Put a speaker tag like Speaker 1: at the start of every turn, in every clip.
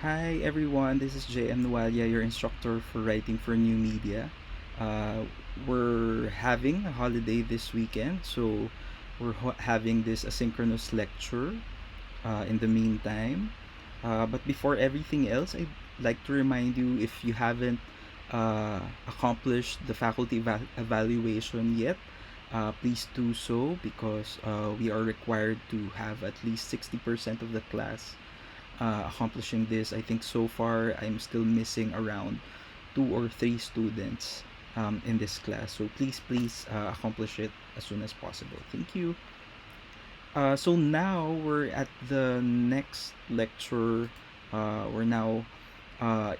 Speaker 1: Hi everyone, this is JM Nualia, your instructor for writing for new media. We're having a holiday this weekend, so we're having this asynchronous lecture in the meantime. But before everything else, I'd like to remind you, if you haven't accomplished the faculty evaluation yet, please do so, because we are required to have at least 60% of the class accomplishing this. I think so far I'm still missing around 2 or 3 students in this class. So please accomplish it as soon as possible. Thank you. So now we're at the next lecture. We're now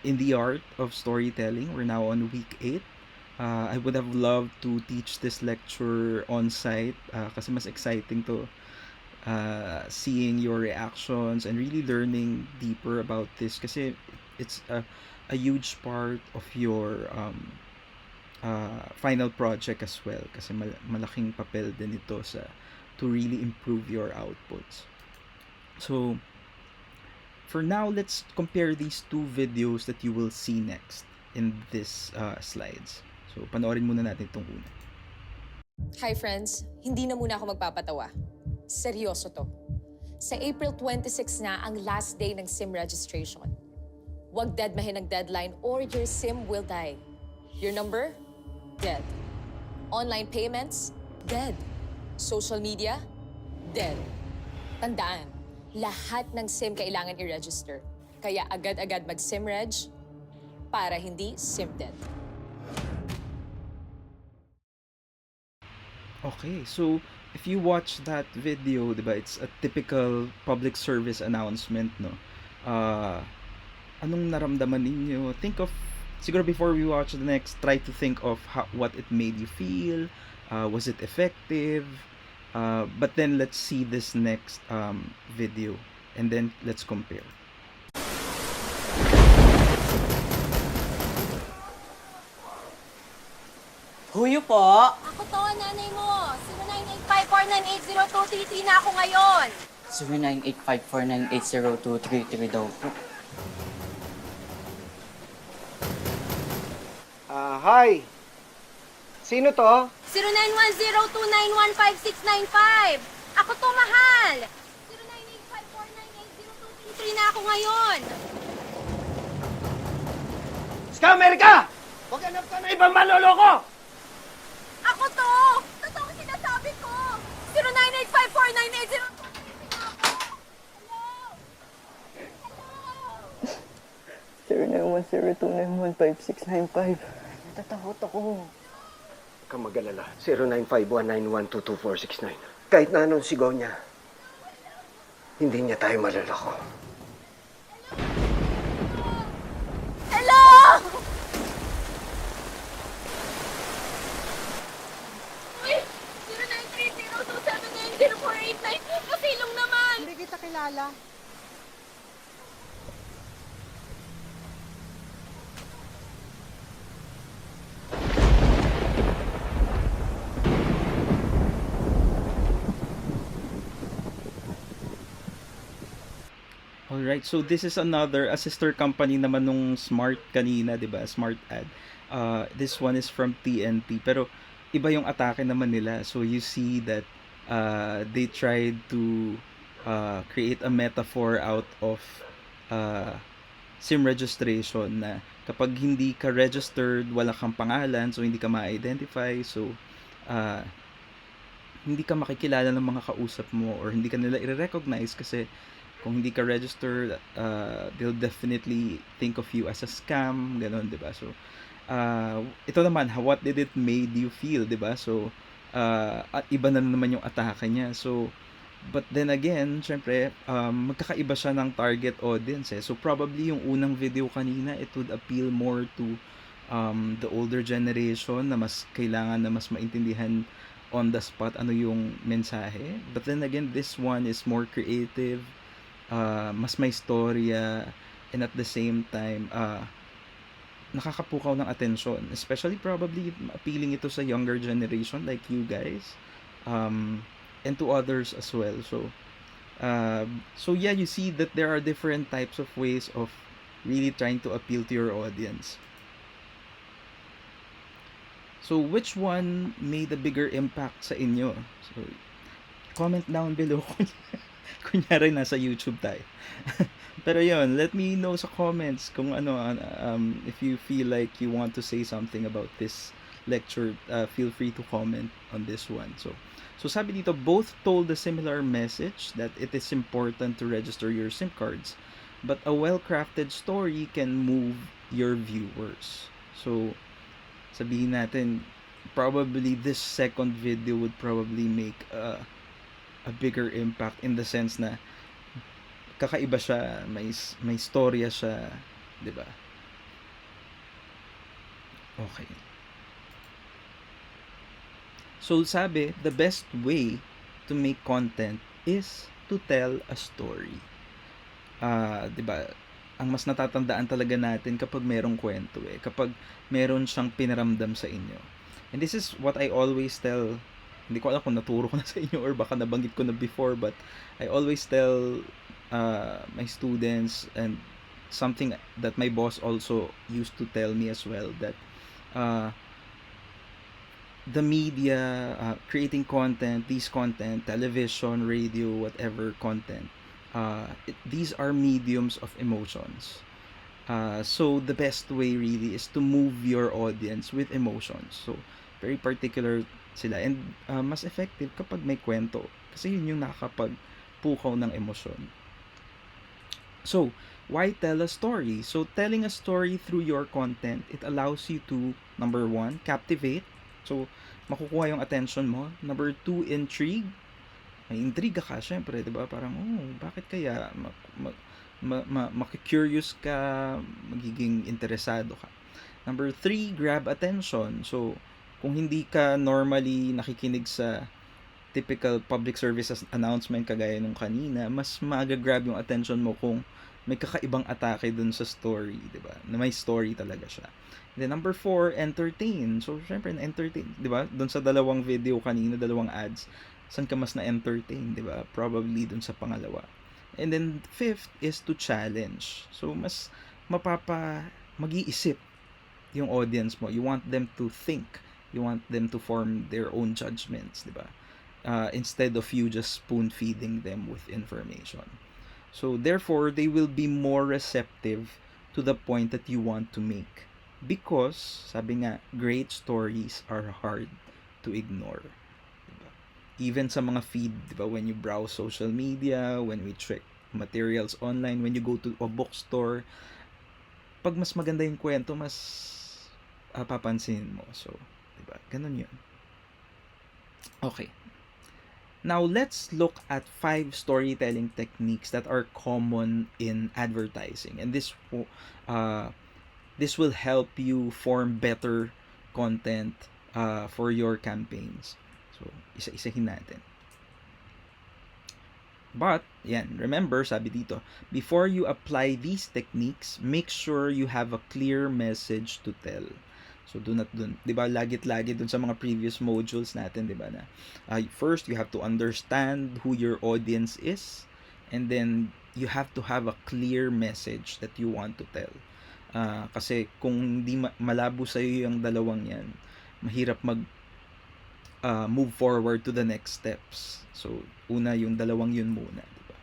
Speaker 1: in the art of storytelling. We're now on week 8. I would have loved to teach this lecture on site, kasi mas exciting to, seeing your reactions and really learning deeper about this, kasi it's a huge part of your final project as well, kasi malaking papel din ito to really improve your outputs. So for now, let's compare these two videos that you will see next in this slides. So panoorin muna natin itong una.
Speaker 2: Hi friends, hindi na muna ako magpapatawa. Seryoso to. Sa April 26 na ang last day ng SIM registration. Huwag deadmahin ang deadline or your SIM will die. Your number? Dead. Online payments? Dead. Social media? Dead. Tandaan, lahat ng SIM kailangan i-register. Kaya agad-agad mag-SIM reg para hindi SIM dead.
Speaker 1: Okay, so if you watch that video, diba, it's a typical public service announcement, no? Anong naramdaman ninyo? Think of, siguro before we watch the next, try to think of what it made you feel. Was it effective? But then let's see this next video, and then let's compare.
Speaker 3: Huyo po!
Speaker 4: Ako to, nanay mo. 0985498023 na ako ngayon.
Speaker 3: 0985498023 daw po.
Speaker 5: Hi! Sino to?
Speaker 4: 0910291565. Ako to, mahal. 0985498023 na ako ngayon.
Speaker 5: Scammer ka! Huwag hanap ka na ibang manloloko!
Speaker 4: Ako to! Totoo sinasabi ko. 0985498023 na ako. Hello?
Speaker 3: 0910291565. Natatakot ako.
Speaker 5: Huwag kang mag-alala. 0951912249. Kahit na anong sigaw niya, hindi niya tayo malalako.
Speaker 4: Hello? Uy! 0930279048 Pasilong naman!
Speaker 6: Hindi kita kilala.
Speaker 1: Alright, so this is another, a sister company naman nung Smart kanina, di ba? Smart Ad. This one is from TNT, pero iba yung atake naman nila. So you see that they tried to create a metaphor out of SIM registration, na kapag hindi ka registered, wala kang pangalan, so hindi ka ma-identify, so hindi ka makikilala ng mga kausap mo, or hindi ka nila i-recognize, kasi kung hindi ka registered, they'll definitely think of you as a scam, ganun, di ba? So ito naman, what did it made you feel, di ba? So at iba na naman yung atake niya. So but then again, syempre, magkakaiba siya ng target audience, eh. So probably yung unang video kanina, it would appeal more to the older generation, na mas kailangan na mas maintindihan on the spot ano yung mensahe. But then again, this one is more creative, mas may storya, and at the same time, nakakapukaw ng atensyon. Especially probably appealing ito sa younger generation like you guys, and to others as well. So yeah, you see that there are different types of ways of really trying to appeal to your audience. So, which one made a bigger impact sa inyo? So, comment down below kunyari nasa YouTube tayo. Pero yun, let me know sa comments kung ano, if you feel like you want to say something about this lecture, feel free to comment on this one. So sabi dito, both told a similar message that it is important to register your SIM cards, but a well-crafted story can move your viewers. So, sabihin natin, probably this second video would probably make a bigger impact in the sense na kakaiba siya, may storya siya, 'di ba? Okay. So sabi, the best way to make content is to tell a story. 'Di ba? Ang mas natatandaan talaga natin kapag merong kwento kapag meron siyang pinaramdam sa inyo. And this is what I always tell. Hindi ko alam kung naturo ko na sa inyo or baka nabanggit ko na before, but I always tell my students, and something that my boss also used to tell me as well, that the media, creating content, television, radio, whatever content, these are mediums of emotions. So the best way really is to move your audience with emotions. So very particular sila, and mas effective kapag may kwento kasi yun yung nakakapagpukaw ng emosyon. So, why tell a story? So, telling a story through your content, it allows you to, number 1, captivate. So, makukuha yung attention mo. Number 2, intrigue. May intriga ka, syempre, diba? Parang, bakit kaya? Makikurious ka, magiging interesado ka. Number 3, grab attention. So, kung hindi ka normally nakikinig sa typical public services announcement kagaya nung kanina, mas mag-grab yung attention mo kung may kakaibang atake dun sa story, di ba? Na may story talaga siya. And then number 4, entertain. So, syempre, entertain, di ba? Dun sa dalawang video kanina, dalawang ads, saan ka mas na-entertain, di ba? Probably dun sa pangalawa. And then 5th is to challenge. So, mas mag-iisip yung audience mo. You want them to think. You want them to form their own judgments, di ba? Instead of you just spoon-feeding them with information. So, therefore, they will be more receptive to the point that you want to make. Because, sabi nga, great stories are hard to ignore. Diba? Even sa mga feed, diba, when you browse social media, when we check materials online, when you go to a bookstore, pag mas maganda yung kwento, mas papansin mo. So, diba, ganun yun. Okay. Now, let's look at 5 storytelling techniques that are common in advertising. And this will help you form better content for your campaigns. So, isa-isahin natin. But, yan, remember, sabi dito, before you apply these techniques, make sure you have a clear message to tell. So, di ba, lagi dun sa mga previous modules natin, di ba, na first, you have to understand who your audience is, and then, you have to have a clear message that you want to tell. Kasi, kung di malabo sa'yo yung dalawang yan, mahirap move forward to the next steps. So, una, yung dalawang yun muna, di ba?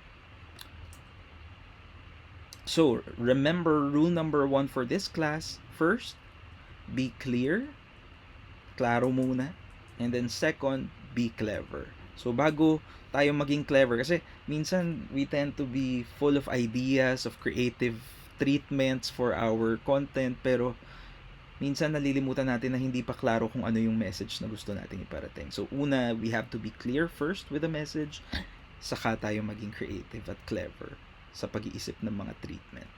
Speaker 1: So, remember, rule number 1 for this class, first, be clear, klaro muna, and then second, be clever. So, bago tayo maging clever, kasi minsan we tend to be full of ideas, of creative treatments for our content, pero minsan nalilimutan natin na hindi pa klaro kung ano yung message na gusto nating iparating. So, una, we have to be clear first with the message, saka tayo maging creative at clever sa pag-iisip ng mga treatment.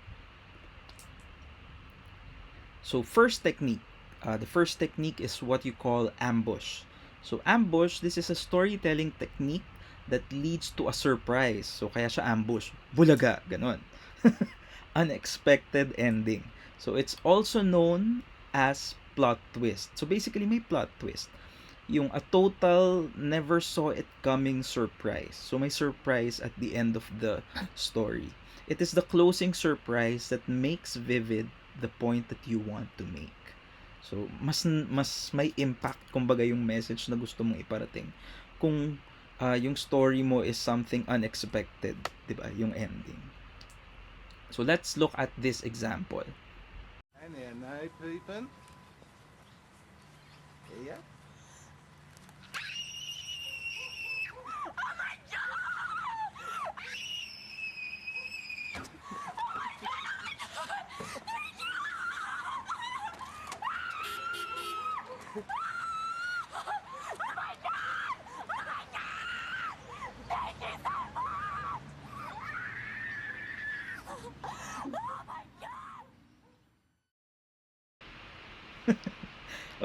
Speaker 1: So, first technique. The first technique is what you call ambush. So, ambush, this is a storytelling technique that leads to a surprise. So, kaya siya ambush. Bulaga, ganon. Unexpected ending. So, it's also known as plot twist. So, basically, may plot twist. Yung a total never saw it coming surprise. So, may surprise at the end of the story. It is the closing surprise that makes vivid the point that you want to make. So, mas may impact kumbaga yung message na gusto mong iparating kung yung story mo is something unexpected, 'di ba? Yung ending. So, let's look at this example.
Speaker 6: Hi, people. Yeah.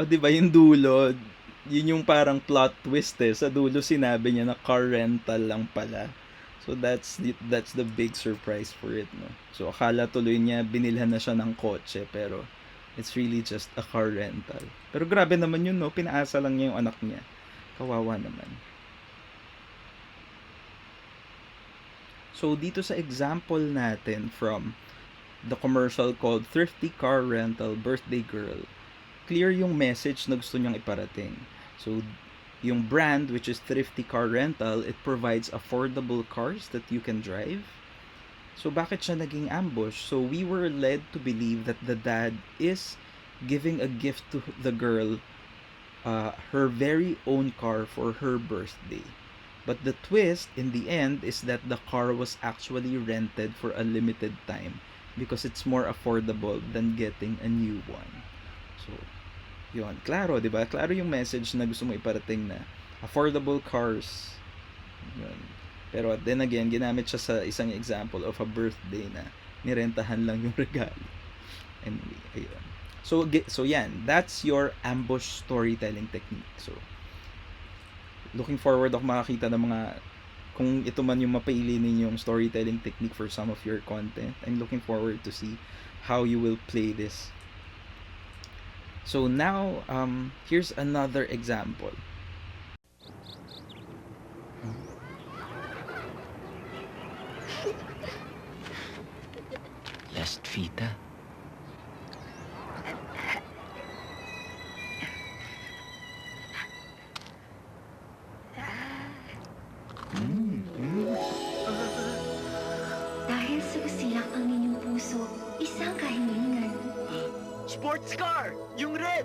Speaker 1: O, 'di ba yung dulo, yun yung parang plot twist eh. Sa dulo sinabi niya na car rental lang pala. So that's the big surprise for it, no. So akala tuloy niya binilhan na siya ng kotse, pero it's really just a car rental. Pero grabe naman yun, no. Pinaasa lang niya yung anak niya. Kawawa naman. So dito sa example natin from the commercial called Thrifty Car Rental Birthday Girl, clear yung message na gusto niyang iparating. So, yung brand, which is Thrifty Car Rental, it provides affordable cars that you can drive. So, bakit siya naging ambush? So, we were led to believe that the dad is giving a gift to the girl, her very own car for her birthday. But the twist in the end is that the car was actually rented for a limited time because it's more affordable than getting a new one. So, yun. Klaro, di ba? Klaro yung message na gusto mo iparating na affordable cars. Yun. Pero then again, ginamit siya sa isang example of a birthday na nirentahan lang yung regalo. Anyway, ayun. So yan. That's your ambush storytelling technique. So, looking forward ako makakita ng mga kung ito man yung mapili ninyong storytelling technique for some of your content. I'm looking forward to see how you will play this. So now, here's another example.
Speaker 3: Last Vita.
Speaker 7: Dahil susiyak ang inyong puso, isang kahilingan.
Speaker 3: Sports car! Yung red!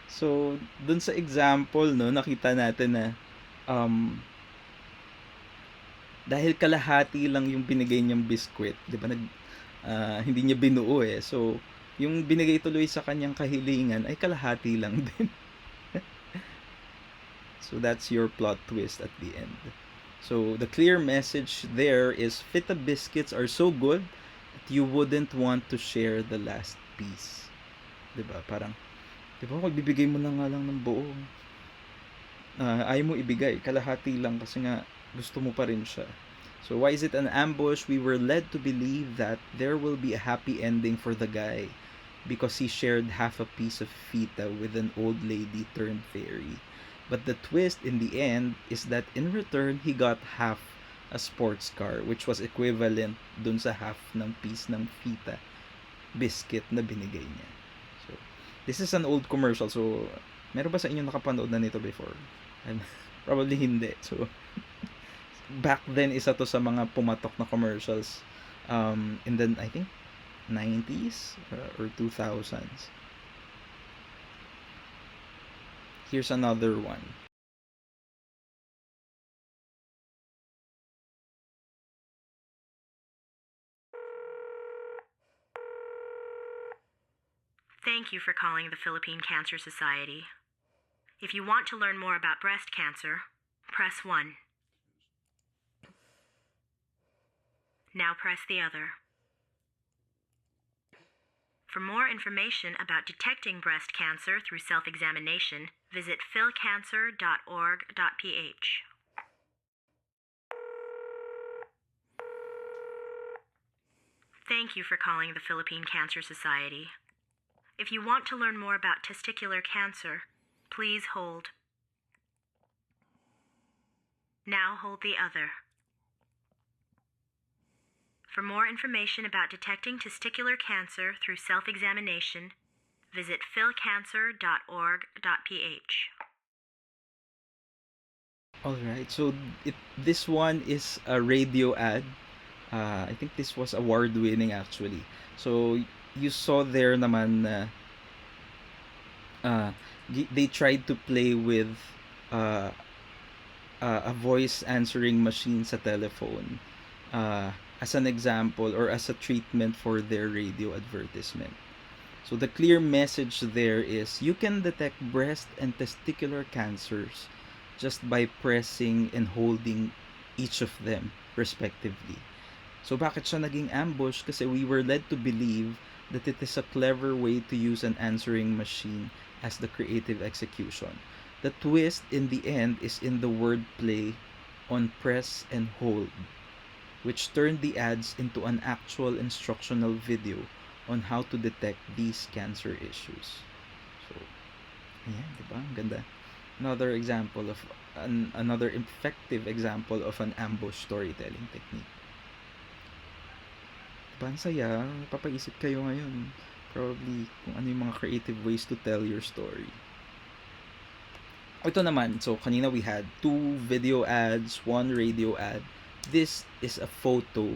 Speaker 1: So, dun sa example, no, nakita natin na dahil kalahati lang yung binigay niyang biskwit, 'di ba? Hindi niya binuo eh. So, yung binigay tuloy sa kanyang kahilingan ay kalahati lang din. So, that's your plot twist at the end. So, the clear message there is Fita biscuits are so good that you wouldn't want to share the last piece. 'Di ba? Parang, 'di ba, kung bibigay mo na nga lang ng buo, ayaw mo ibigay, kalahati lang kasi nga gusto mo pa rin siya. So why is it an ambush? We were led to believe that there will be a happy ending for the guy because he shared half a piece of fita with an old lady turned fairy. But the twist in the end is that in return, he got half a sports car, which was equivalent dun sa half ng piece ng fita biscuit na binigay niya. So, this is an old commercial. So, meron ba sa inyo nakapanood na nito before? And probably hindi. So, back then, isa to sa mga pumatok na commercials in the, I think, 90s or 2000s. Here's another one.
Speaker 8: Thank you for calling the Philippine Cancer Society. If you want to learn more about breast cancer, press 1. Now press the other. For more information about detecting breast cancer through self-examination, visit philcancer.org.ph. Thank you for calling the Philippine Cancer Society. If you want to learn more about testicular cancer, please hold. Now hold the other. For more information about detecting testicular cancer through self-examination, visit philcancer.org.ph.
Speaker 1: Alright, so this one is a radio ad. I think this was award-winning actually. So you saw there naman na they tried to play with uh, a voice answering machine sa telephone as an example or as a treatment for their radio advertisement. So the clear message there is you can detect breast and testicular cancers just by pressing and holding each of them respectively. So bakit siya naging ambush? Kasi we were led to believe that it is a clever way to use an answering machine as the creative execution. The twist in the end is in the wordplay on press and hold, which turned the ads into an actual instructional video on how to detect these cancer issues. So, ayan, diba? Ang ganda. Another example of another effective example of an ambush storytelling technique. Diba? Ang saya. Papaisip kayo ngayon. Probably kung ano yung mga creative ways to tell your story. Ito naman, so kanina we had 2 video ads, 1 radio ad. This is a photo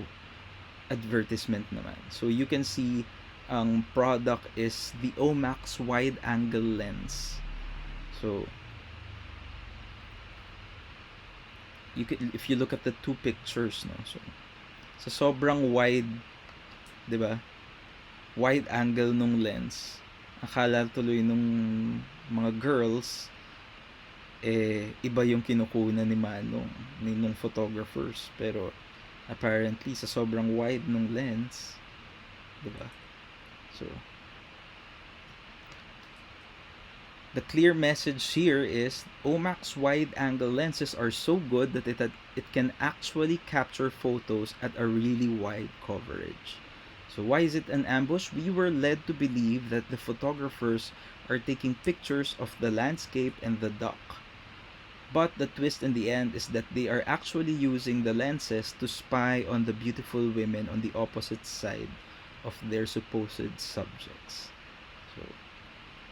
Speaker 1: advertisement naman. So you can see ang product is the Omax wide angle lens. So you can, if you look at the 2 pictures, no. So sa sobrang wide, 'di ba? Wide angle nung lens. Akala tuloy nung mga girls iba yung kinukunan ni Manong nung photographers, pero apparently sa sobrang wide nung lens, 'di ba? So the clear message here is Omax wide angle lenses are so good that it can actually capture photos at a really wide coverage. So why is it an ambush? We were led to believe that the photographers are taking pictures of the landscape and the duck. But the twist in the end is that they are actually using the lenses to spy on the beautiful women on the opposite side of their supposed subjects. So,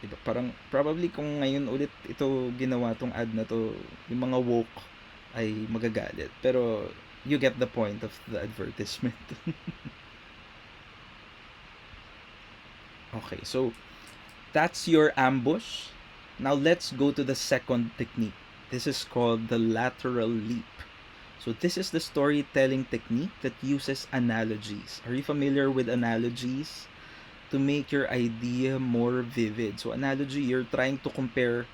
Speaker 1: diba, parang probably kung ngayon ulit ito ginawa tong ad na to, yung mga woke ay magagalit. Pero you get the point of the advertisement. Okay, so that's your ambush. Now let's go to the second technique. This is called the lateral leap. So this is the storytelling technique that uses analogies. Are you familiar with analogies? To make your idea more vivid. So analogy, you're trying to compare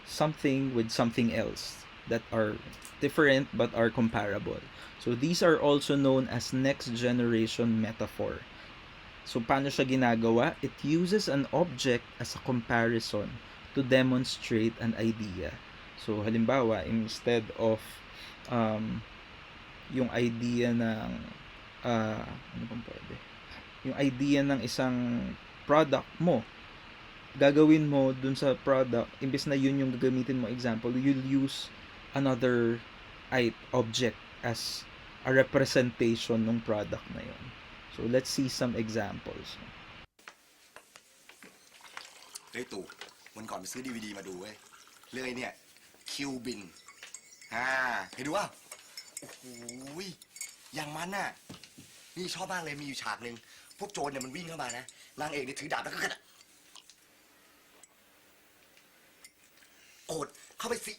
Speaker 1: something with something else that are different but are comparable. So these are also known as next generation metaphor. So paano siya ginagawa? It uses an object as a comparison to demonstrate an idea. So halimbawa, instead of yung idea ng ano bang pwede? Yung idea ng isang product mo, gagawin mo dun sa product, imbes na yun yung gagamitin mo example, you'll use another object as a representation ng product na yun. So let's see some examples.
Speaker 9: เฮ้ยตู่วันก่อนไปซื้อดีวีดีมาดูเว้ยเรื่องไอ้เนี่ยคิวบินเคยดูว่าโอ้โหอย่างมันน่ะนี่ชอบมากเลยมีอยู่ฉากหนึ่งพวกโจรเนี่ยมันวิ่งเข้ามานะนางเอกเนี่ยถือดาบแล้วก็กระโกรธเข้าไปสิ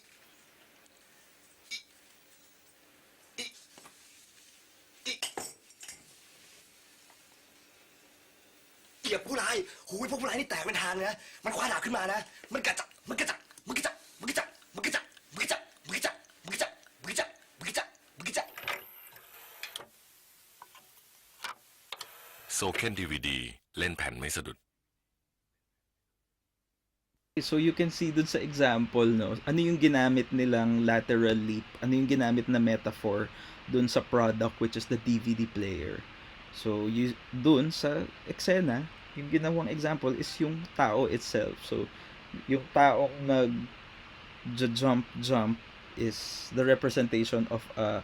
Speaker 9: เหยียบผู้ร้ายหูยพวกผู้ร้ายนี่แตกเป็นทางเลยนะมันคว้าดาบขึ้นมานะมันกระจับมันกระจับมันกระจับมันกระจับมันกระจับมันกระจับมันกระจับมันกระจับมันกระจับมันกระจับมันกระจับ
Speaker 10: โซเคนดีวีดีเล่นแผ่นไม่สะดุด
Speaker 1: So you can see dun sa example, no, ano yung ginamit nilang lateral leap, ano yung ginamit na metaphor dun sa product which is the DVD player. So dun sa eksena, yung ginawang example is yung tao itself. So yung taong nag-jump is the representation of a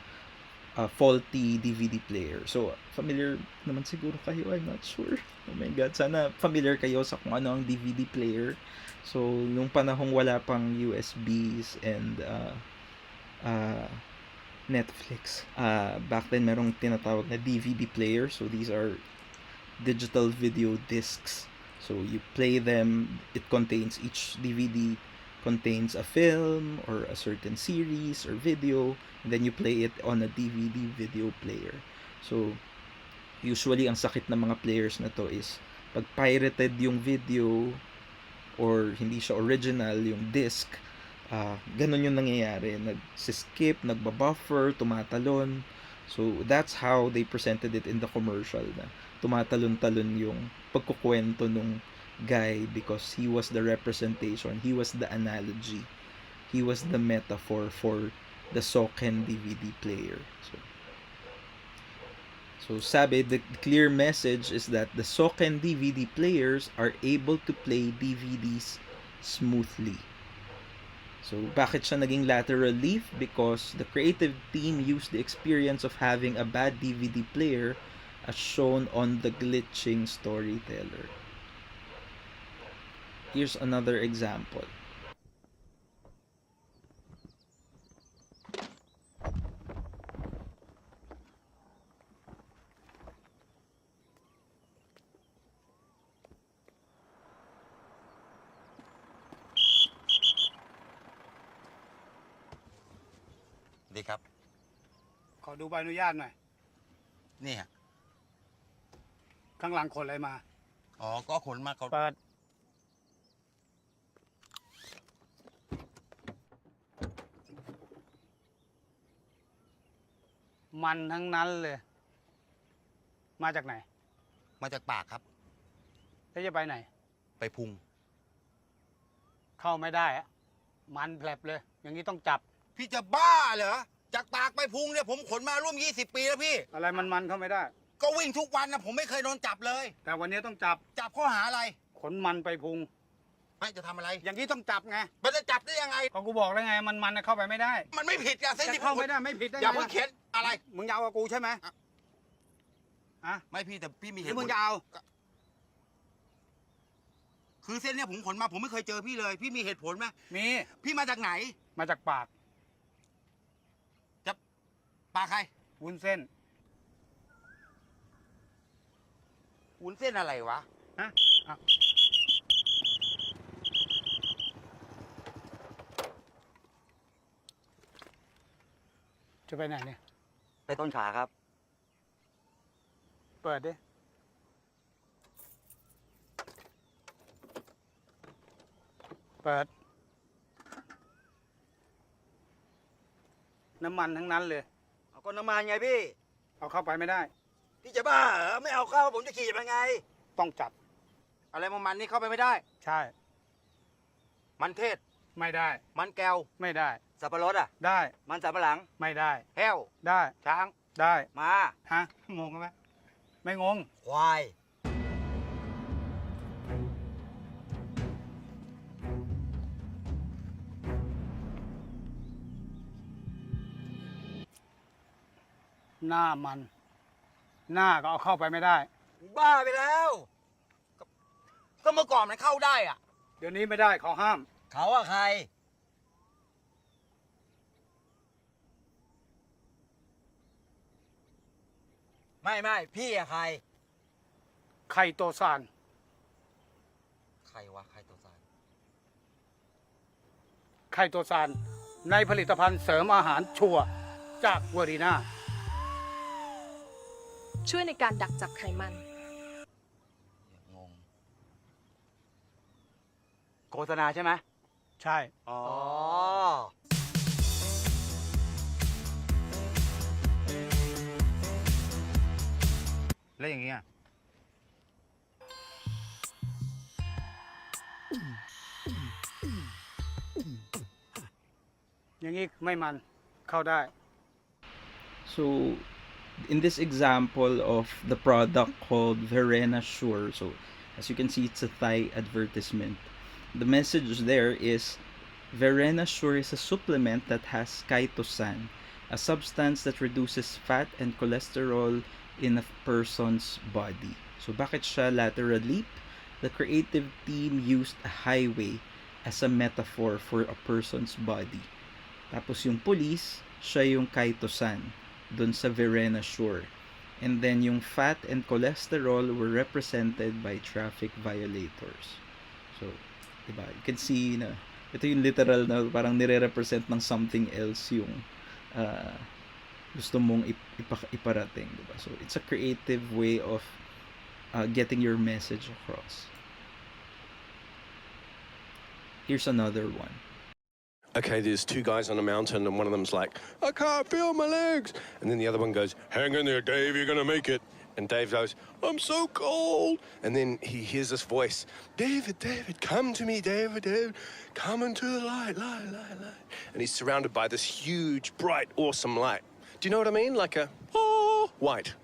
Speaker 1: faulty DVD player. So, familiar naman siguro kayo, I'm not sure. Oh my God, sana familiar kayo sa kung ano ang DVD player. So, nung panahong wala pang USBs and Netflix, back then merong tinatawag na DVD player. So, these are digital video discs. So, you play them, it contains, each DVD contains a film or a certain series or video, and then you play it on a DVD video player. So, usually, ang sakit ng mga players na to is, pag pirated yung video, or hindi siya original, yung disc, ganun yung nangyayari. Nag-skip, nagbabuffer, tumatalon. So, that's how they presented it in the commercial, na tumatalon-talon yung pagkukwento nung guy because he was the representation, he was the analogy, he was the metaphor for the Soken DVD player. So sabi, the clear message is that the Soken DVD players are able to play DVDs smoothly. So bakit siya naging lateral leaf? Because the creative team used the experience of having a bad DVD player as shown on the glitching storyteller. Here's another example.
Speaker 9: ดีครับ
Speaker 6: ขอดูใบอนุญาตหน่อย
Speaker 9: นี่ฮะ
Speaker 6: ข้างหลังขนอะไรมา
Speaker 9: อ๋อ ก็ขนมาเขา
Speaker 6: เปิด มันทั้งนั้นเลย มาจากไหน
Speaker 9: มาจากปากครับ
Speaker 6: แล้วจะไปไหน
Speaker 9: ไปพุง
Speaker 6: เข้าไม่ได้อะมันแผลบเลย อย่างนี้ต้องจับ
Speaker 9: พี่จะบ้าเหรอ จากปากไปพุงเนี่ยผมขนมาร่วม 20 ปีแล้วพี่
Speaker 6: อะไรมันเข้าไม่ได้
Speaker 9: ก็วิ่งทุกวันนะผมไม่เคยโดนจับเลย
Speaker 6: แต่วันนี้ต้องจับ
Speaker 9: จับข้อหาอะไร
Speaker 6: ขนมันไปพุง
Speaker 9: ไม่จะทำอะไร
Speaker 6: อย่างนี้ต้องจับไง
Speaker 9: มันจะจับได้ยังไง
Speaker 6: ก็กูบอกแล้วไง มันเข้าไปไม่ได้
Speaker 9: มันไม่ผิดอะเส้น
Speaker 6: จะ
Speaker 9: ที่
Speaker 6: เข้าไม่ได้ไม่ผิดได้ไง
Speaker 9: อย่าเพิ่งเข็นอะไร
Speaker 6: มึงจะเอากับกูใช่ไหมอะ
Speaker 9: ไม่พี่แต่พี่มี
Speaker 6: ห
Speaker 9: เห
Speaker 6: รือ
Speaker 9: ตุผ
Speaker 6: มึง
Speaker 9: ล
Speaker 6: จะเอา
Speaker 9: คือเส้นเนี่ยผมขนมาผมไม่เคยเจอพี่เลย พี่มีเหตุผลไหม
Speaker 6: มี
Speaker 9: พี่มาจากไหน
Speaker 6: มาจากปาก
Speaker 9: จะปากใคร
Speaker 6: วุ้นเส้น
Speaker 9: วุ้นเส้นอะไรวะ
Speaker 6: ฮะอ่ะจะไปไหนเนี่ย
Speaker 3: ไปต้นขาครับ
Speaker 6: เปิดดิ เปิด น้ำมันทั้งนั้นเลย
Speaker 3: เอาก็น้ำมันไงพี่
Speaker 6: เอาเข้าไปไม่ได้
Speaker 3: พี่จะบ้าเหรอ ไม่เอาเข้าผมจะขี่ยังไง
Speaker 6: ต้องจับ
Speaker 9: อะไรมันนี่เข้าไปไม่ได้
Speaker 6: ใช่
Speaker 9: มันเทศ
Speaker 6: ไม่ได้
Speaker 9: มันแก้ว
Speaker 6: ไม่ได้
Speaker 3: สับปะรดอ่ะ
Speaker 6: ได้
Speaker 3: มันสับปะหลัง
Speaker 6: ไม่ได้
Speaker 9: แห้ว
Speaker 6: ได้
Speaker 9: ช้าง
Speaker 6: ได้
Speaker 3: มา
Speaker 6: ฮะ งงไหมไม่งง
Speaker 3: ควาย
Speaker 6: หน้ามัน หน้าก็เอาเข้าไปไม่ได้
Speaker 3: บ้าไปแล้ว
Speaker 9: ก็เมื่อก่อนมันเข้าได้อะ
Speaker 6: เดี๋ยวนี้ไม่ได้เขาห้าม
Speaker 3: เขาอะใคร ไม่พี่อะใคร
Speaker 6: ไข่โตซาน
Speaker 9: ใครวะใครตัวสาย
Speaker 6: ไข่โตซาน ในผลิตภัณฑ์เสริมอาหารชัวร์จากเวอรีนา
Speaker 2: ช่วยในการดักจับไขมัน
Speaker 9: งง
Speaker 3: โฆษณาใช่ไหม
Speaker 6: ใช่
Speaker 3: อ๋อ
Speaker 6: แล้วอย่างเงี้ย อย่างนี้ไม่มันเข้าได้
Speaker 1: So, in this example of the product called Verena Sure, so as you can see, it's a Thai advertisement. The message there is Verenasure is a supplement that has chitosan, a substance that reduces fat and cholesterol in a person's body. So bakit siya lateral leap? The creative team used a highway as a metaphor for a person's body. Tapos yung police, siya yung chitosan dun sa Verenasure. And then yung fat and cholesterol were represented by traffic violators. So, diba? You can see na ito yung literal na parang nire-represent ng something else yung gusto mong iparating, diba? So, it's a creative way of getting your message across. Here's another one.
Speaker 11: Okay, there's two guys on a mountain, and one of them's like, I can't feel my legs. And then the other one goes, hang in there, Dave, you're going to make it. And Dave goes, I'm so cold. And then he hears this voice, David, David, come to me, David, David. Come into the light, light, light, light. And he's surrounded by this huge, bright, awesome light. Do you know what I mean? Like a, white.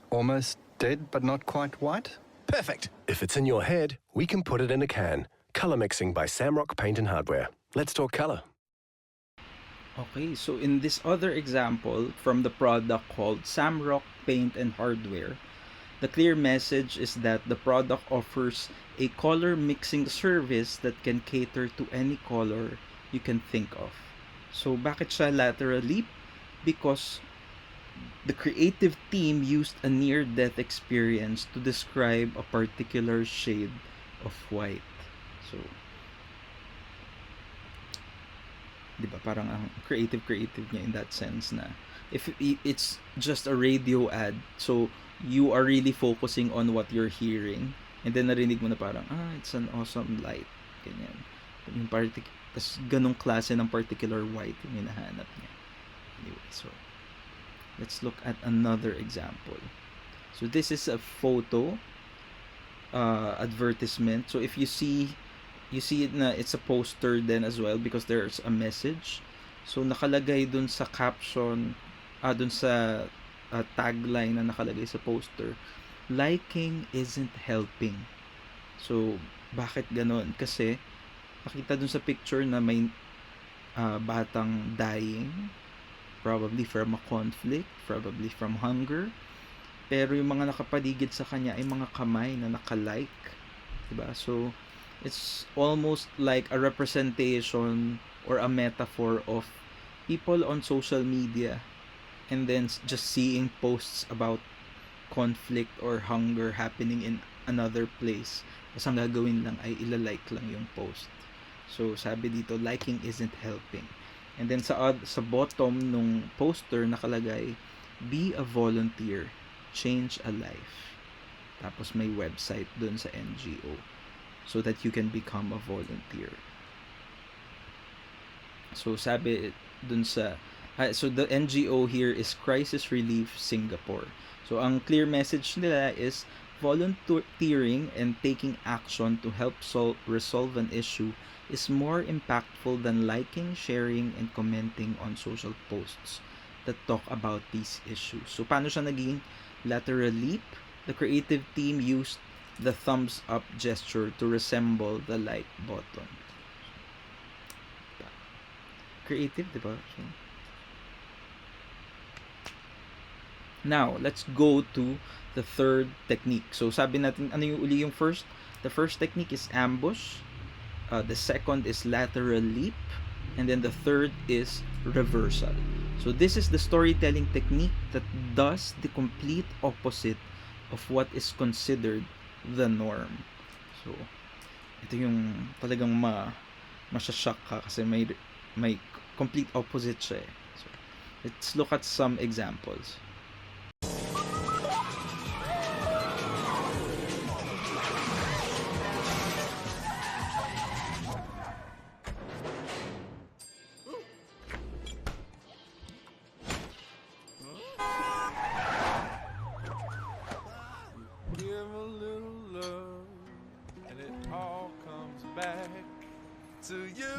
Speaker 12: Almost dead, but not quite white?
Speaker 11: Perfect. If it's in your head, we can put it in a can. Color mixing by Samrock Paint and Hardware. Let's talk color.
Speaker 1: Okay, so in this other example from the product called Samrock Paint and Hardware, the clear message is that the product offers a color mixing service that can cater to any color you can think of. So bakit siya lateral leap? Because the creative team used a near-death experience to describe a particular shade of white. So, diba, parang ang creative niya in that sense na if it's just a radio ad, so you are really focusing on what you're hearing, and then narinig mo na parang, it's an awesome light, ganyan. Yung tas ganong klase ng particular white yung hinahanap niya. Anyway, so let's look at another example. So this is a photo advertisement. So if you see it na it's a poster then as well because there's a message. So nakalagay dun sa caption, dun sa tagline na nakalagay sa poster, liking isn't helping. So bakit ganon? Kasi nakita dun sa picture na may batang dying, probably from a conflict, probably from hunger. Pero yung mga nakapaligid sa kanya ay mga kamay na nakalike, diba? So it's almost like a representation or a metaphor of people on social media and then just seeing posts about conflict or hunger happening in another place. Tapos ang gagawin lang ay ilalike lang yung post. So sabi dito, liking isn't helping. And then sa bottom nung poster nakalagay, be a volunteer, change a life. Tapos may website dun sa NGO so that you can become a volunteer. So sabi dun sa so the NGO here is Crisis Relief Singapore. So ang clear message nila is volunteering and taking action to help resolve an issue is more impactful than liking, sharing, and commenting on social posts that talk about these issues. So paano siya naging lateral leap? The creative team used the thumbs up gesture to resemble the like button. Creative, diba? So, now, let's go to the third technique. So sabi natin, ano yung uli yung first? The first technique is ambush. The second is lateral leap. And then the third is reversal. So this is the storytelling technique that does the complete opposite of what is considered the norm. So ito yung talagang masyashock ka kasi may complete opposite siya eh. So let's look at some examples.
Speaker 13: To you,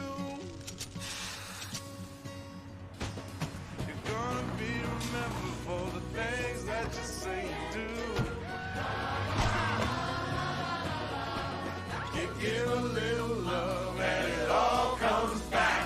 Speaker 13: you're gonna be remembered for the things that you say and do. You give a little love and it all comes back.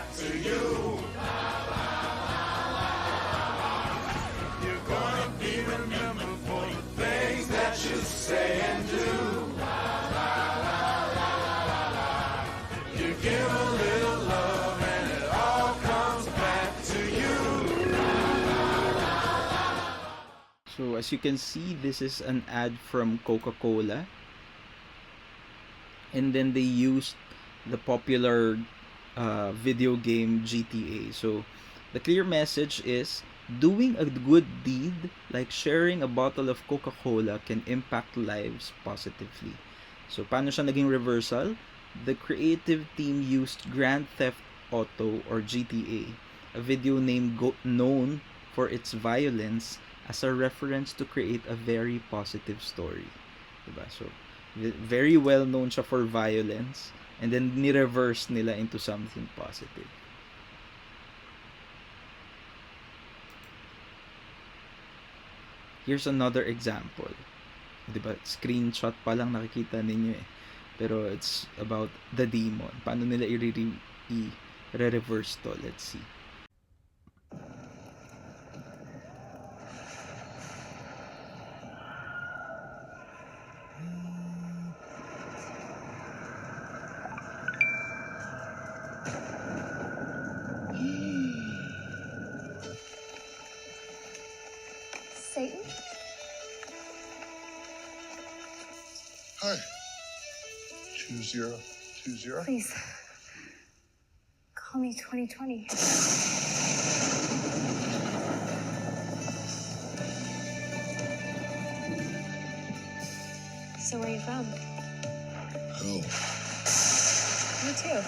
Speaker 1: So as you can see, this is an ad from Coca-Cola. And then they used the popular video game GTA. So the clear message is, doing a good deed like sharing a bottle of Coca-Cola can impact lives positively. So paano siya naging reversal? The creative team used Grand Theft Auto or GTA, a video known for its violence, as a reference to create a very positive story. Diba? So very well known siya for violence, and then ni-reverse nila into something positive. Here's another example. Diba? Screenshot pa lang nakikita ninyo eh. Pero it's about the demon. Paano nila i-reverse to? Let's see.
Speaker 7: Satan?
Speaker 14: Hi. 2020.
Speaker 7: Please. Call me 2020. So where are you from?
Speaker 14: Hell.
Speaker 7: Me too.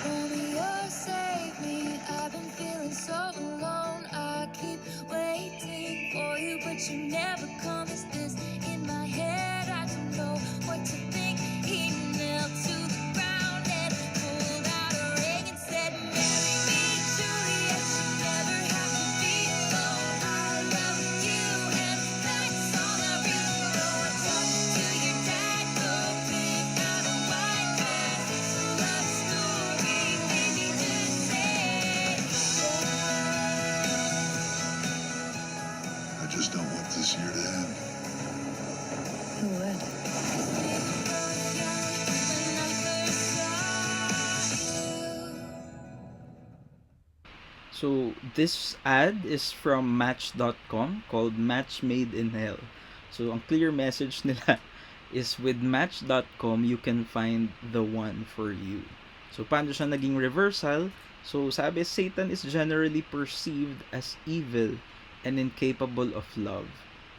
Speaker 4: Save me. I've been feeling so alone. I keep waiting for you, but you never come. Is this in my head? I don't know what to think. He knelt to the ground and pulled out a ring and said, "Marry me, Juliet. You never have to be alone. I love you, and that's all I really know." I talked to your dad, hoping out a white dress. It's a love story, maybe just say.
Speaker 14: I just don't want this year to end.
Speaker 7: Who would?
Speaker 1: So this ad is from Match.com called Match Made in Hell. So ang clear message nila is, with Match.com you can find the one for you. So paano siya naging reversal? So sabi, Satan is generally perceived as evil and incapable of love.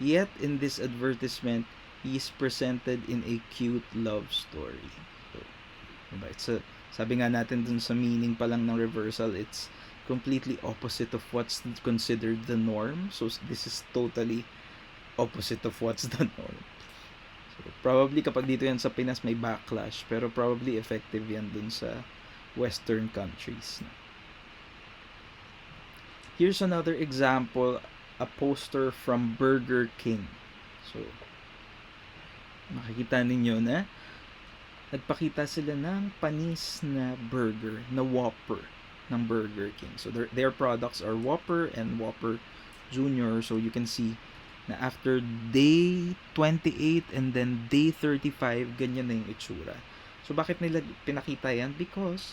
Speaker 1: Yet in this advertisement, he is presented in a cute love story. So, diba? Sabi nga natin dun sa meaning pa lang ng reversal, it's completely opposite of what's considered the norm. So this is totally opposite of what's the norm. So probably kapag dito yan sa Pinas may backlash, pero probably effective yan dun sa Western countries. Here's another example, a poster from Burger King. So makikita ninyo na nagpakita sila ng panis na burger, na Whopper ng Burger King. So their products are Whopper and Whopper Junior. So you can see na after day 28 and then day 35, ganyan na yung itsura. So bakit nila pinakita yan? Because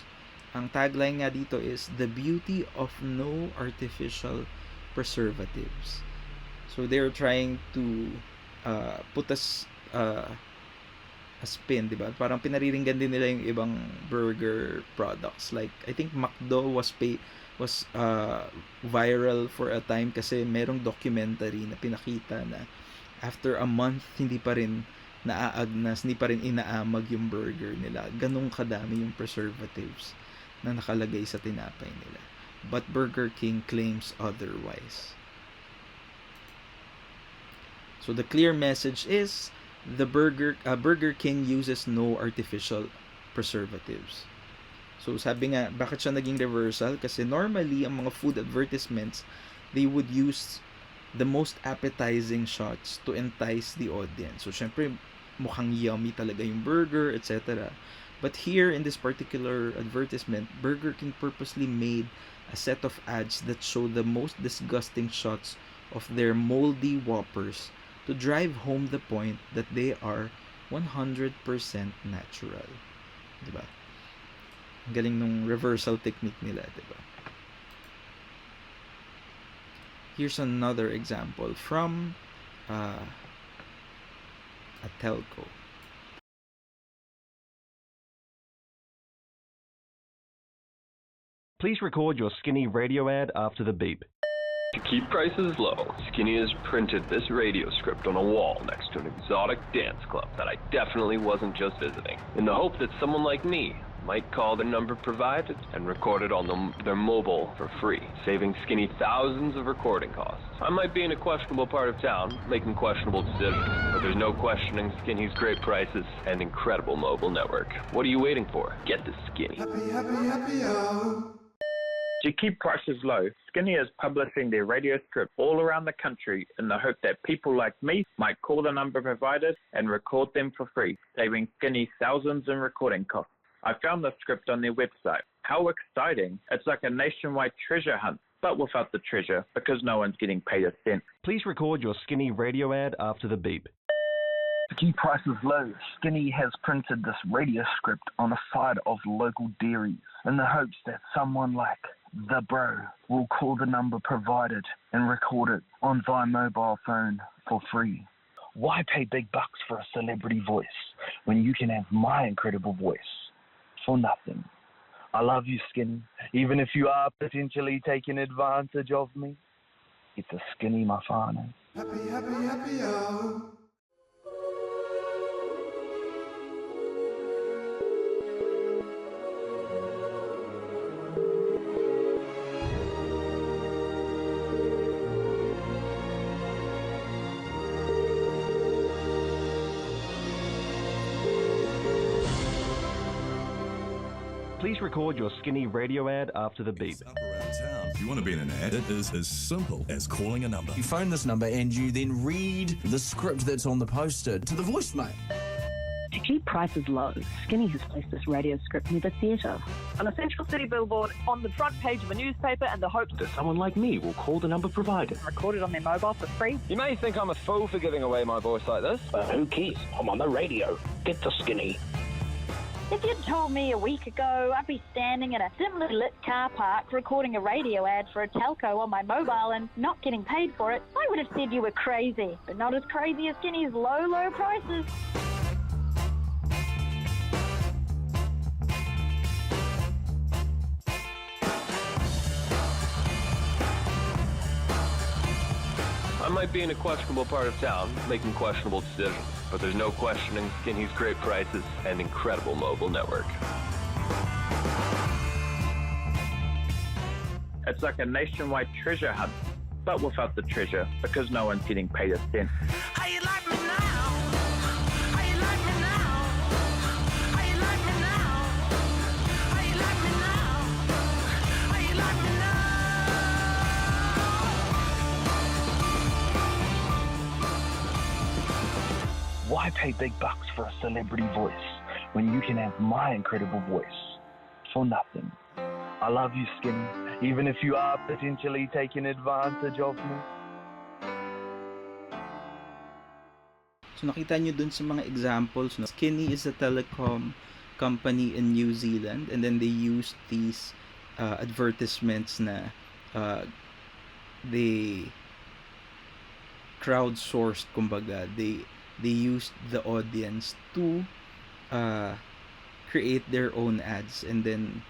Speaker 1: ang tagline nga dito is, the beauty of no artificial preservatives. So they're trying to put us a spin, di ba? Parang pinariringgan din nila yung ibang burger products. Like, I think McDo was viral for a time kasi merong documentary na pinakita na after a month, hindi pa rin naaagnas, hindi pa rin inaamag yung burger nila. Ganong kadami yung preservatives na nakalagay sa tinapay nila. But Burger King claims otherwise. So the clear message is, the Burger King uses no artificial preservatives. So sabi nga, bakit siya naging reversal? Kasi normally, ang mga food advertisements, they would use the most appetizing shots to entice the audience. So syempre, mukhang yummy talaga yung burger, etc. But here, in this particular advertisement, Burger King purposely made a set of ads that show the most disgusting shots of their moldy Whoppers to drive home the point that they are 100% natural. Diba? Ang galing nung reversal technique nila, diba? Here's another example from uh, a telco.
Speaker 15: Please record your Skinny radio ad after the beep.
Speaker 16: To keep prices low, Skinny has printed this radio script on a wall next to an exotic dance club that I definitely wasn't just visiting, in the hope that someone like me might call the number provided and record it on their mobile for free, saving Skinny thousands of recording costs. I might be in a questionable part of town, making questionable decisions, but there's no questioning Skinny's great prices and incredible mobile network. What are you waiting for? Get the Skinny.
Speaker 17: To keep prices low, Skinny is publishing their radio script all around the country in the hope that people like me might call the number provided and record them for free, saving Skinny thousands in recording costs. I found the script on their website. How exciting! It's like a nationwide treasure hunt, but without the treasure, because no one's getting paid a cent.
Speaker 15: Please record your Skinny radio ad after the beep.
Speaker 18: To keep prices low, Skinny has printed this radio script on the side of local dairies in the hopes that someone like the bro will call the number provided and record it on thy mobile phone for free. Why pay big bucks for a celebrity voice when you can have my incredible voice for nothing? I love you, Skinny, even if you are potentially taking advantage of me. It's a Skinny, my whānau.
Speaker 13: Happy, happy, happy, oh.
Speaker 15: Please record your Skinny radio ad after the beep.
Speaker 19: If you want to be in an ad, it is as simple as calling a number.
Speaker 20: You phone this number and you then read the script that's on the poster to the voicemail.
Speaker 21: To keep prices low, Skinny has placed this radio script near the theatre.
Speaker 22: On a Central City billboard, on the front page of a newspaper, and the hopes
Speaker 23: that someone like me will call the number provided.
Speaker 22: Record it on their mobile for free.
Speaker 23: You may think I'm a fool for giving away my voice like this.
Speaker 18: But who cares? I'm on the radio. Get the Skinny.
Speaker 22: If you'd told me a week ago I'd be standing in a dimly lit car park recording a radio ad for a telco on my mobile and not getting paid for it, I would have said you were crazy. But not as crazy as Skinny's low prices.
Speaker 16: I might be in a questionable part of town, making questionable decisions, but there's no questioning Skinny's great prices and incredible mobile network.
Speaker 17: It's like a nationwide treasure hunt, but without the treasure, because no one's getting paid a cent.
Speaker 18: Why pay big bucks for a celebrity voice when you can have my incredible voice for nothing? I love you, Skinny, even if you are potentially taking advantage of me.
Speaker 1: So nakita nyo dun sa mga examples, no? Skinny is a telecom company in New Zealand, and then they used these advertisements na they crowdsourced, kumbaga. They used the audience to create their own ads, and then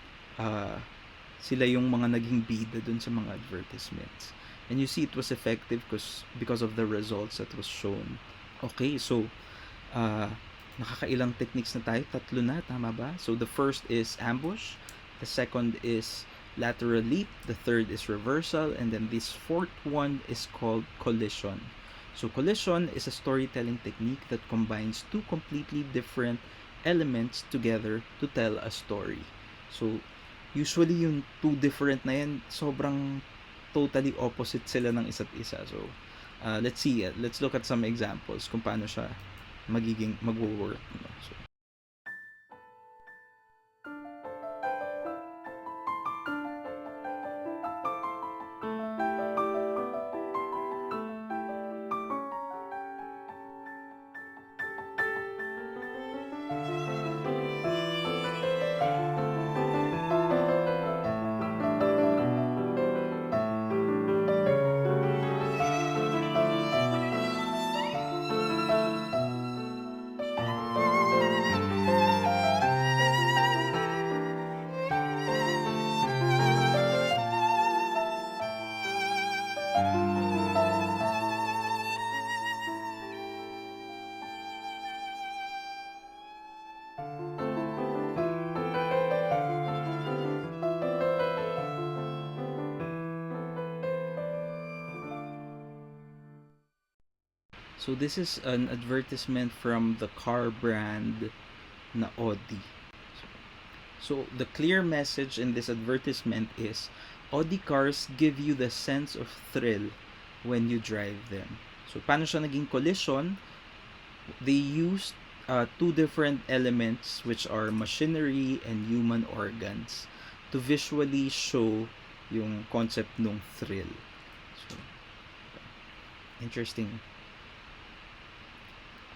Speaker 1: sila yung mga naging bida dun sa mga advertisements. And you see it was effective because of the results that was shown. Okay, so nakakailang techniques na tayo? 3 na, tama ba? So the first is ambush, the second is lateral leap, the third is reversal, and then this fourth one is called collision. So collision is a storytelling technique that combines two completely different elements together to tell a story. So usually yung two different na yan, sobrang totally opposite sila ng isa't isa. So let's see, let's look at some examples kung paano siya mag-work. So, So this is an advertisement from the car brand na Audi. So the clear message in this advertisement is Audi cars give you the sense of thrill when you drive them. So paano siya naging collision? They used two different elements, which are machinery and human organs, to visually show yung concept ng thrill. So, interesting.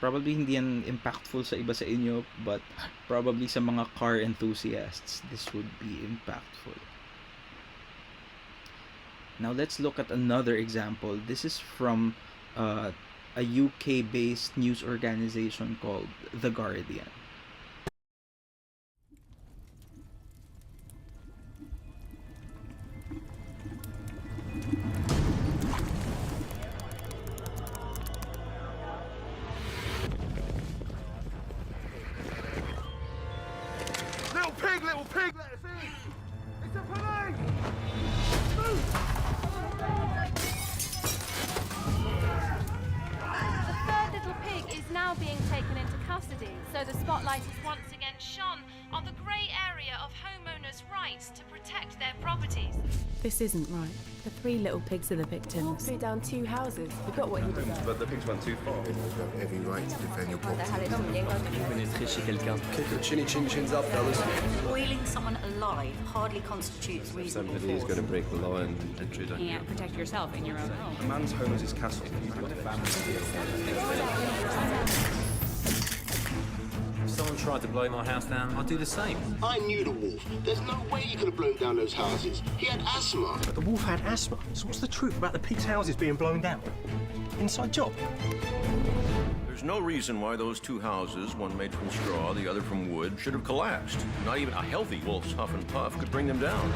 Speaker 1: Probably hindi yan impactful sa iba sa inyo, but probably sa mga car enthusiasts, this would be impactful. Now let's look at another example. This is from a UK-based news organization called The Guardian.
Speaker 13: Little pig, let us in! It's the police! Move!
Speaker 5: The third little pig is now being taken into custody, so the spotlight is once again shone on the grey area of homeowners' rights to protect their properties.
Speaker 8: This isn't right. The three little pigs are the victims.
Speaker 10: Blew down 2 houses. You got what you deserve.
Speaker 14: But the pigs went too far. You have every right to defend your property.
Speaker 11: Chinny chin chins up, fellas.
Speaker 24: Boiling someone alive hardly constitutes reasonable
Speaker 11: Somebody is
Speaker 24: force.
Speaker 11: going to break the law and intrude on
Speaker 24: You
Speaker 11: you.
Speaker 24: can't protect yourself in your own home.
Speaker 14: A man's home is his castle.
Speaker 25: If someone tried to blow my house down, I'd do the same.
Speaker 26: I knew the wolf. There's no way he could have blown down those houses. He had asthma.
Speaker 27: But the wolf had asthma. So what's the truth about the pigs' houses being blown down? Inside job.
Speaker 28: There's no reason why those 2 houses, one made from straw, the other from wood, should have collapsed. Not even a healthy wolf's huff and puff could bring them down.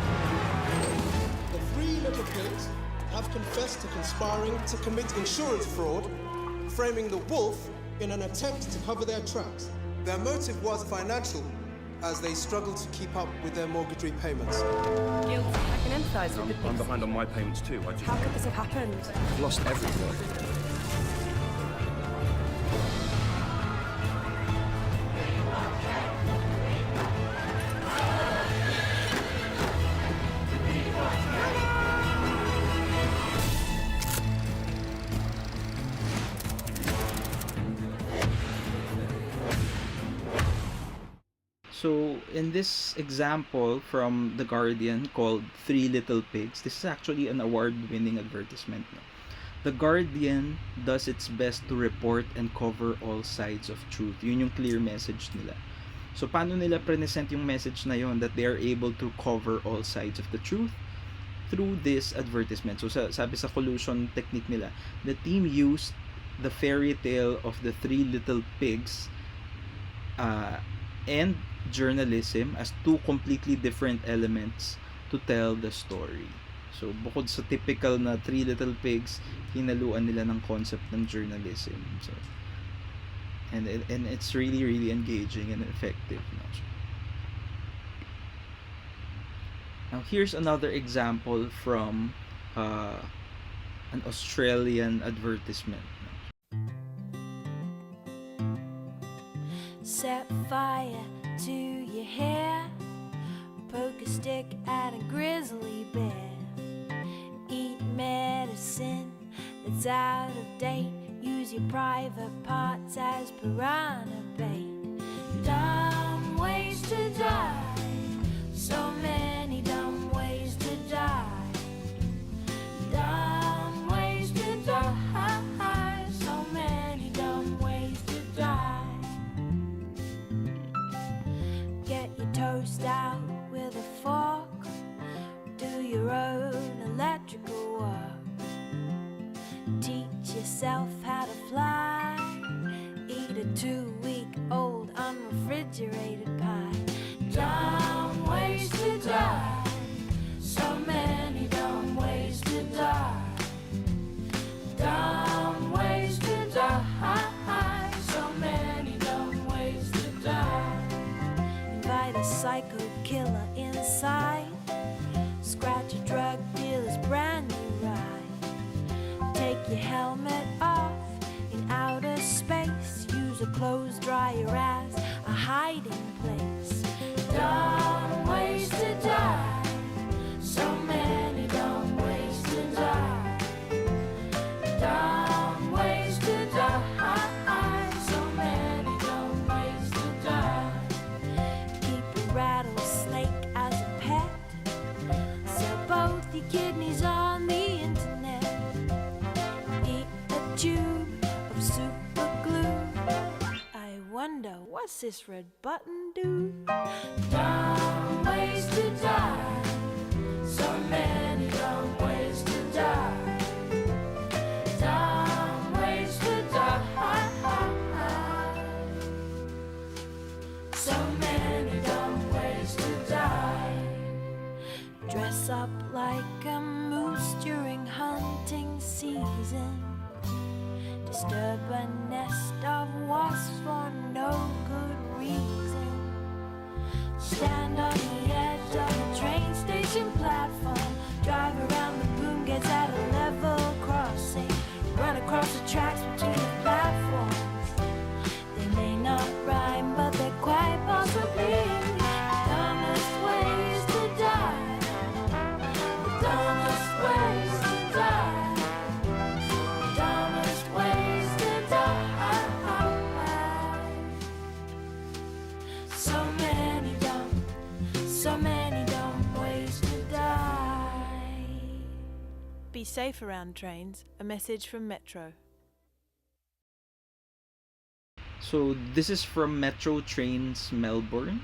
Speaker 29: The 3 little pigs have confessed to conspiring to commit insurance fraud, framing the wolf in an attempt to cover their tracks. Their motive was financial, as they struggled to keep up with their mortgage repayments.
Speaker 10: Guilty. I can empathise with the pigs.
Speaker 14: I'm behind on my payments too.
Speaker 10: How could this have happened?
Speaker 14: I've lost everything.
Speaker 1: So in this example from The Guardian called Three Little Pigs, this is actually an award-winning advertisement. No? The Guardian does its best to report and cover all sides of truth. Yun yung clear message nila. So paano nila present yung message na yun, that they are able to cover all sides of the truth? Through this advertisement. So sabi sa collusion technique nila, the team used the fairy tale of the Three Little Pigs and journalism as 2 completely different elements to tell the story. So bukod sa typical na Three Little Pigs, hinaluan nila ng concept ng journalism. So and it's really engaging and effective. Now here's another example from an Australian advertisement.
Speaker 4: Set fire to your hair, poke a stick at a grizzly bear, eat medicine that's out of date, use your private parts as piranha bait. Dumb ways to die, so many dumb ways to die. Dumb ways to die, so many dumb ways to die. Get your toast out with a fork, do your own electrical work, teach yourself how to fly, eat a 2-week-old unrefrigerated pie. clothes dryer as a hiding place. Dumb ways to die. So many dumb ways to die. Dumb ways to die. So many dumb ways to die. Keep a rattlesnake as a pet. Sell both your kidneys on the internet. Eat a tube of super glue. I wonder, what's this red button do? Dumb ways to die. So many dumb ways to die. Dumb ways to die. So many dumb ways to die. Dress up like a moose during hunting season. Disturb a nest of wasps for no good reason. Stand on the edge of a train station platform. Drive around the boom gates at a level crossing. Run across the tracks between the platforms. They may not rhyme, but they're quite possibly the dumbest ways to die. The dumbest ways to die. The dumbest ways to die. So many dumb ways to die.
Speaker 8: Be safe around trains. A message from Metro.
Speaker 1: So this is from Metro Trains Melbourne.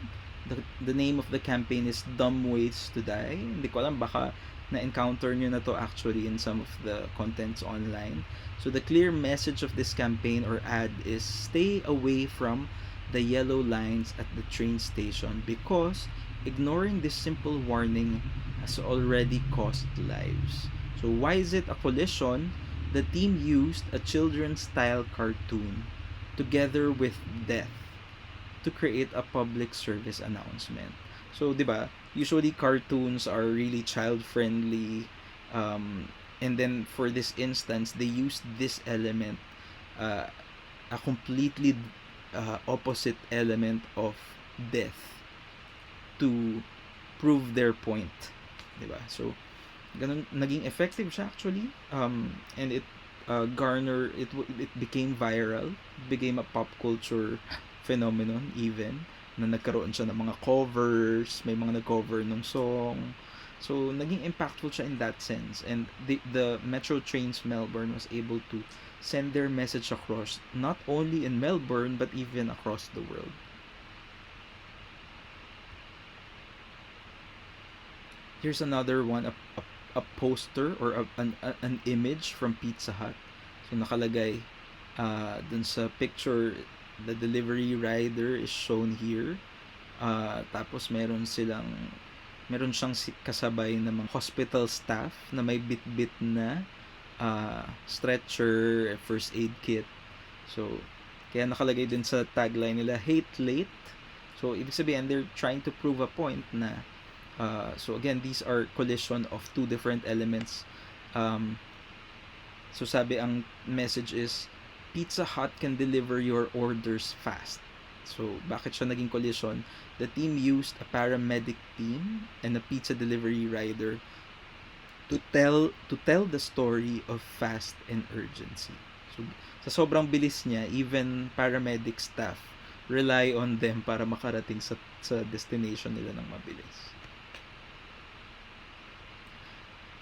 Speaker 1: The name of the campaign is Dumb Ways to Die. Hindi ko alam, baka na-encounter nyo na to actually in some of the contents online. So the clear message of this campaign or ad is stay away from the yellow lines at the train station because ignoring this simple warning has already cost lives. So why is it a collision? The team used a children's style cartoon together with death to create a public service announcement. So, di ba, usually cartoons are really child-friendly, and then for this instance, they used this element, a completely opposite element of death to prove their point. Di ba? So, ganun, naging effective siya actually, and it it became viral, became a pop culture phenomenon even, na nagkaroon siya ng mga covers, may mga nag-cover ng song. So, naging impactful siya in that sense. And the Metro Trains Melbourne was able to send their message across, not only in Melbourne, but even across the world. Here's another one, a poster or an image from Pizza Hut. So nakalagay dun sa picture, the delivery rider is shown here. Tapos meron siyang kasabay ng mga hospital staff na may bit-bit na stretcher, first aid kit. So kaya nakalagay din sa tagline nila, hate late. So ibig sabihin they're trying to prove a point na so again, these are collision of two different elements. So sabi ang message is Pizza Hut can deliver your orders fast. So bakit siya naging collision? The team used a paramedic team and a pizza delivery rider to tell the story of fast and urgency. So sa sobrang bilis niya, even paramedic staff rely on them para makarating sa destination nila ng mabilis.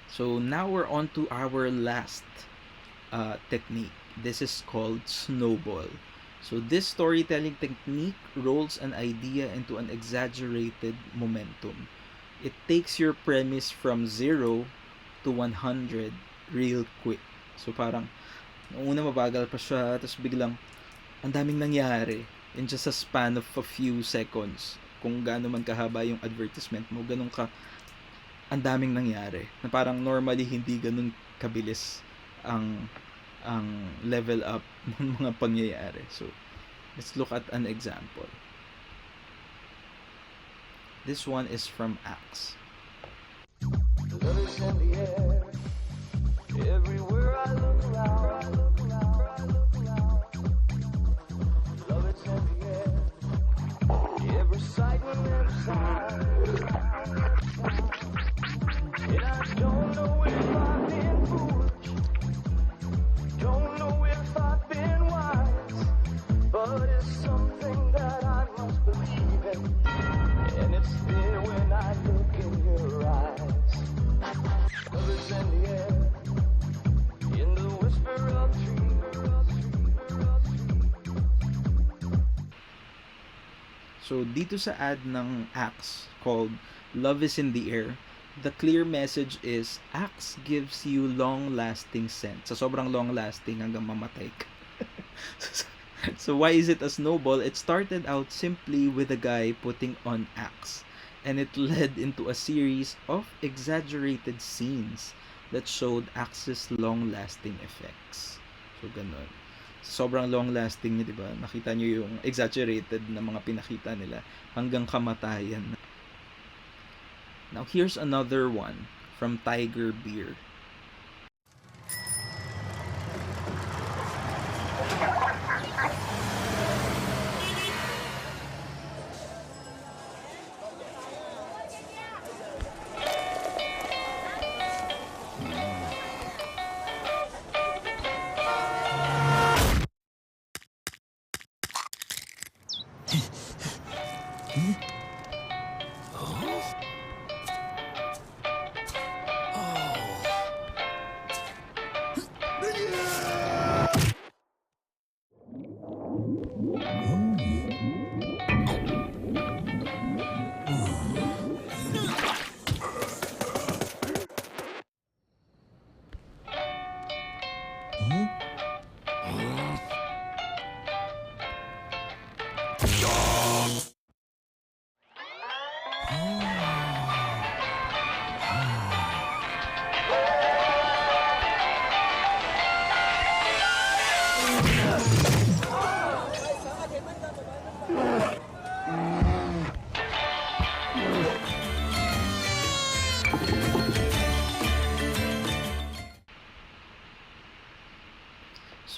Speaker 1: So now we're on to our last technique. This is called snowball. So this storytelling technique rolls an idea into an exaggerated momentum. It takes your premise from 0 to 100 real quick. So parang una mabagal pa siya, tapos biglang ang daming nangyari in just a span of a few seconds. Kung gaano man kahaba yung advertisement mo, ganun ka ang daming nangyari na parang normally hindi ganun kabilis ang level up ng mga pangyayari. So let's look at an example. This one is from Axe.
Speaker 2: Love is in the air. Everywhere I look around. Love And I don't know if I've been foolish, don't know if I've been wise, but it's something that I must believe in, and it's there when I look in your eyes. Love is in the air, in the whisper of trees.
Speaker 1: So, dito sa ad ng Axe called Love is in the Air, the clear message is Axe gives you long-lasting scent. So, sobrang long-lasting hanggang mamatay ka. So, why is it a snowball? It started out simply with a guy putting on Axe, and it led into a series of exaggerated scenes that showed Axe's long-lasting effects. So, ganun. Sobrang long-lasting niya, di ba? Nakita niyo yung exaggerated na mga pinakita nila hanggang kamatayan. Now, here's another one from Tiger Beer.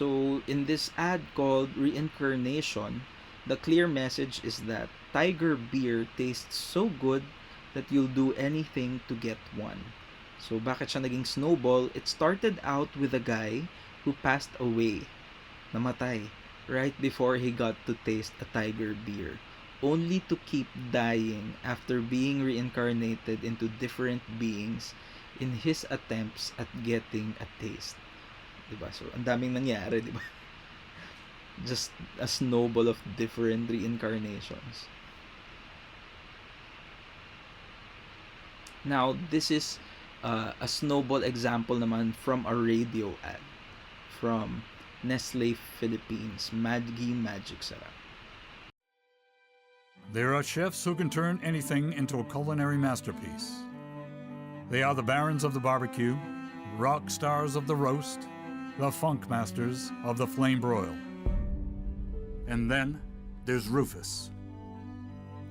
Speaker 1: So, in this ad called Reincarnation, the clear message is that Tiger Beer tastes so good that you'll do anything to get one. So, bakit siya naging snowball? It started out with a guy who passed away, namatay, right before he got to taste a Tiger Beer, only to keep dying after being reincarnated into different beings in his attempts at getting a taste. Diba? So, ang daming nangyari, diba? Just a snowball of different reincarnations. Now, this is a snowball example naman from a radio ad from Nestle Philippines, Maggi Magic Sarap.
Speaker 3: There are chefs who can turn anything into a culinary masterpiece. They are the barons of the barbecue, rock stars of the roast, the funk masters of the flame broil. And then there's Rufus.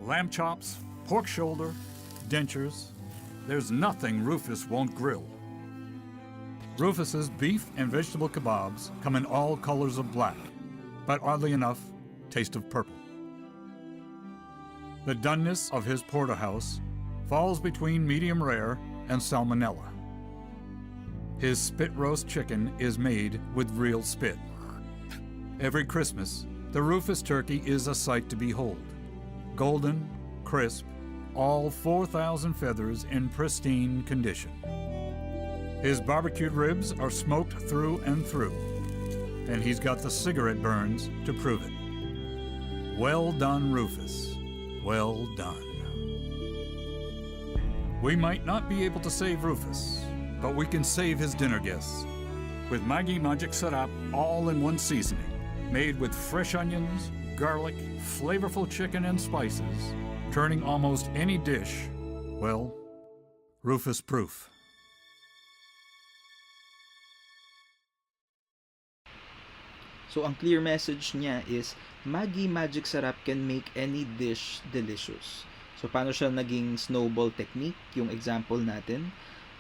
Speaker 3: Lamb chops, pork shoulder, dentures. There's nothing Rufus won't grill. Rufus's beef and vegetable kebabs come in all colors of black, but oddly enough, taste of purple. The doneness of his porterhouse falls between medium rare and salmonella. His spit roast chicken is made with real spit. Every Christmas, the Rufus turkey is a sight to behold. Golden, crisp, all 4,000 feathers in pristine condition. His barbecued ribs are smoked through and through, and he's got the cigarette burns to prove it. Well done, Rufus. Well done. We might not be able to save Rufus, but we can save his dinner guests with Maggi Magic Sarap all-in-one seasoning, made with fresh onions, garlic, flavorful chicken, and spices, turning almost any dish, well, Rufus-proof.
Speaker 1: So, ang clear message niya is, Maggi Magic Sarap can make any dish delicious. So, paano siya naging snowball technique? Yung example natin,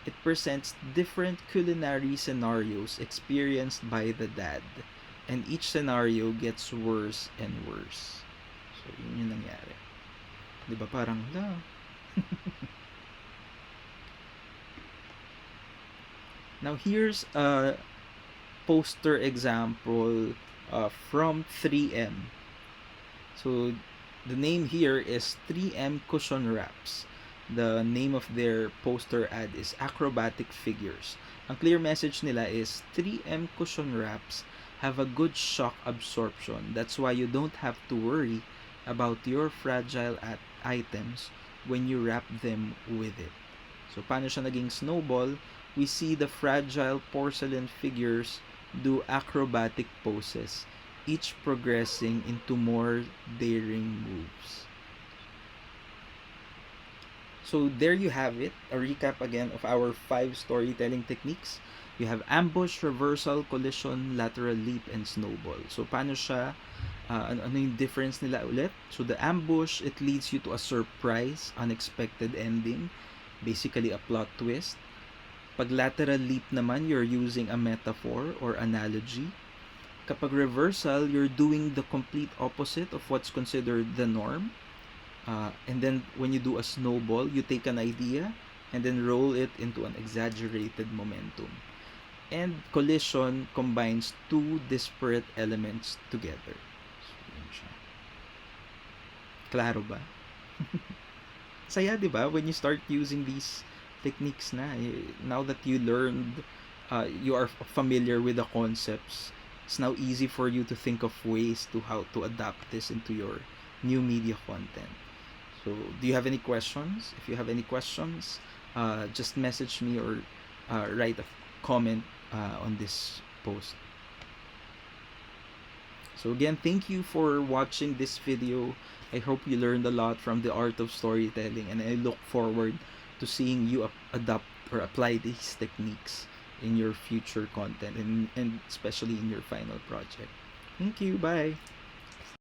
Speaker 1: it presents different culinary scenarios experienced by the dad. And each scenario gets worse and worse. So, yun yung nangyari. Di ba parang, la. Now, here's a poster example from 3M. So, the name here is 3M Cushion Wraps. The name of their poster ad is Acrobatic Figures. Ang clear message nila is 3M Cushion Wraps have a good shock absorption. That's why you don't have to worry about your fragile items when you wrap them with it. So, paano siya naging snowball? We see the fragile porcelain figures do acrobatic poses, each progressing into more daring moves. So there you have it, a recap again of our 5 storytelling techniques. You have ambush, reversal, collision, lateral leap, and snowball. So paano siya, ano yung difference nila ulit? So the ambush, it leads you to a surprise, unexpected ending, basically a plot twist. Pag lateral leap naman, you're using a metaphor or analogy. Kapag reversal, you're doing the complete opposite of what's considered the norm. And then when you do a snowball, you take an idea and then roll it into an exaggerated momentum. And collision combines 2 disparate elements together. So, yun siya. Klaro ba? Saya, di ba? When you start using these techniques na, now that you learned, you are familiar with the concepts, it's now easy for you to think of ways to how to adapt this into your new media content. So, do you have any questions? If you have any questions, just message me or write a comment on this post. So again, thank you for watching this video. I hope you learned a lot from the art of storytelling, and I look forward to seeing you adapt or apply these techniques in your future content and especially in your final project. Thank you. Bye.